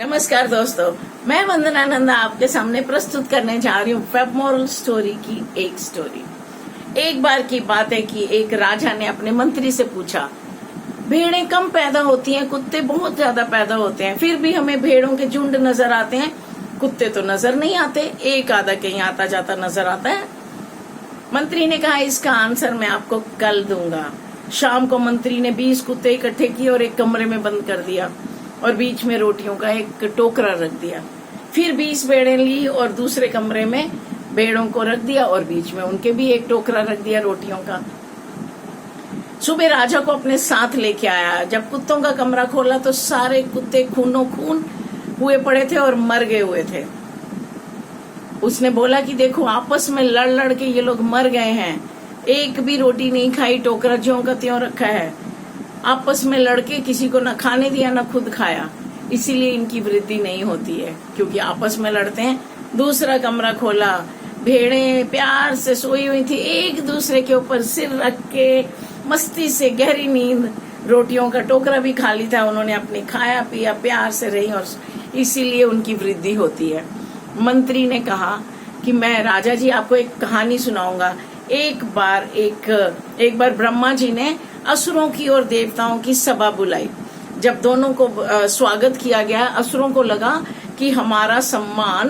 नमस्कार दोस्तों, मैं वंदना नंदा आपके सामने प्रस्तुत करने जा रही हूँ वेब मोरल स्टोरी की एक स्टोरी। एक बार की बात है कि एक राजा ने अपने मंत्री से पूछा, भेड़ें कम पैदा होती हैं, कुत्ते बहुत ज्यादा पैदा होते हैं, फिर भी हमें भेड़ों के झुंड नजर आते हैं, कुत्ते तो नजर नहीं आते, एक आधा कहीं आता जाता नजर आता है। मंत्री ने कहा, इसका आंसर मैं आपको कल दूंगा। शाम को मंत्री ने 20 कुत्ते इकट्ठे किए और एक कमरे में बंद कर दिया और बीच में रोटियों का एक टोकरा रख दिया। फिर 20 भेड़ें ली और दूसरे कमरे में भेड़ों को रख दिया और बीच में उनके भी एक टोकरा रख दिया रोटियों का। सुबह राजा को अपने साथ लेके आया। जब कुत्तों का कमरा खोला तो सारे कुत्ते खूनों खून हुए पड़े थे और मर गए हुए थे। उसने बोला कि देखो, आपस में लड़ लड़ के ये लोग मर गए हैं, एक भी रोटी नहीं खाई, टोकरा ज्यों का त्यों रखा है, आपस में लड़के किसी को न खाने दिया न खुद खाया, इसीलिए इनकी वृद्धि नहीं होती है, क्योंकि आपस में लड़ते हैं। दूसरा कमरा खोला, भेड़ें प्यार से सोई हुई थी, एक दूसरे के ऊपर सिर रख के मस्ती से गहरी नींद, रोटियों का टोकरा भी खाली था, उन्होंने अपने खाया पिया, प्यार से रही और इसीलिए उनकी वृद्धि होती है। मंत्री ने कहा कि मैं राजा जी आपको एक कहानी सुनाऊंगा। एक बार ब्रह्मा जी ने असुरों की और देवताओं की सभा बुलाई। जब दोनों को स्वागत किया गया, असुरों को लगा कि हमारा सम्मान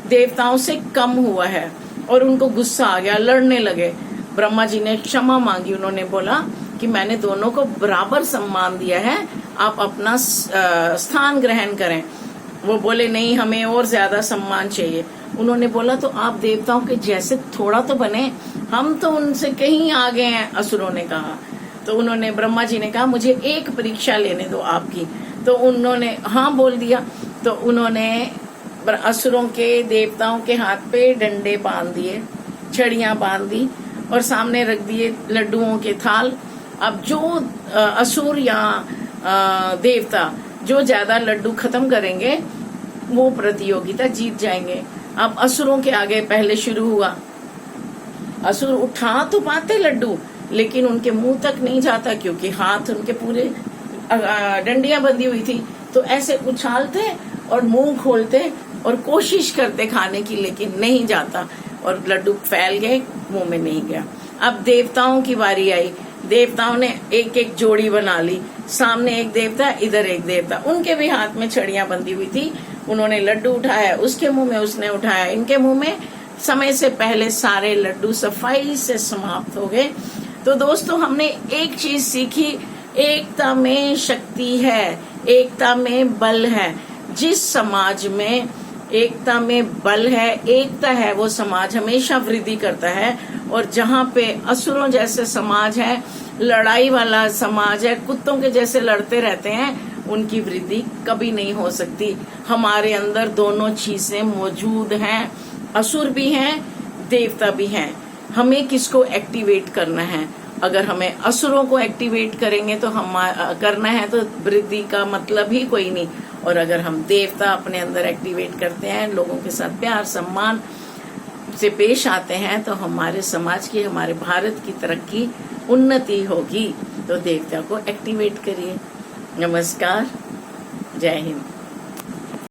देवताओं से कम हुआ है और उनको गुस्सा आ गया, लड़ने लगे। ब्रह्मा जी ने क्षमा मांगी, उन्होंने बोला कि मैंने दोनों को बराबर सम्मान दिया है, आप अपना स्थान ग्रहण करें। वो बोले, नहीं, हमें और ज्यादा सम्मान चाहिए। उन्होंने बोला, तो आप देवताओं के जैसे थोड़ा तो बने, हम तो उनसे कहीं आगे हैं, असुरों ने कहा। तो उन्होंने, ब्रह्मा जी ने कहा, मुझे एक परीक्षा लेने दो आपकी। तो उन्होंने हाँ बोल दिया। तो उन्होंने असुरों के देवताओं के हाथ पे डंडे बांध दिए, छड़ियां बांध दी और सामने रख दिए लड्डुओं के थाल। अब जो असुर या देवता जो ज्यादा लड्डू खत्म करेंगे वो प्रतियोगिता जीत जाएंगे। अब असुरों के आगे पहले शुरू हुआ। असुर उठा तो पाते लड्डू, लेकिन उनके मुंह तक नहीं जाता, क्योंकि हाथ उनके पूरे डंडियां बंधी हुई थी। तो ऐसे उछालते और मुंह खोलते और कोशिश करते खाने की, लेकिन नहीं जाता और लड्डू फैल गए, मुंह में नहीं गया। अब देवताओं की बारी आई। देवताओं ने एक एक जोड़ी बना ली, सामने एक देवता, इधर एक देवता, उनके भी हाथ में छड़ियां बंधी हुई थी। उन्होंने लड्डू उठाया, उसके मुंह में उसने उठाया, इनके मुंह में समय से पहले सारे लड्डू सफाई से समाप्त हो गए। तो दोस्तों, हमने एक चीज सीखी, एकता में शक्ति है, एकता में बल है। जिस समाज में एकता में बल है, एकता है, वो समाज हमेशा वृद्धि करता है। और जहाँ पे असुरों जैसे समाज है, लड़ाई वाला समाज है, कुत्तों के जैसे लड़ते रहते हैं, उनकी वृद्धि कभी नहीं हो सकती। हमारे अंदर दोनों चीजें मौजूद हैं, असुर भी हैं, देवता भी हैं। हमें किसको एक्टिवेट करना है? अगर हमें असुरों को एक्टिवेट करेंगे तो हम करना है, तो वृद्धि का मतलब ही कोई नहीं। और अगर हम देवता अपने अंदर एक्टिवेट करते हैं, लोगों के साथ प्यार सम्मान से पेश आते हैं, तो हमारे समाज की, हमारे भारत की तरक्की, उन्नति होगी। तो देवता को एक्टिवेट करिए। नमस्कार, जय हिंद।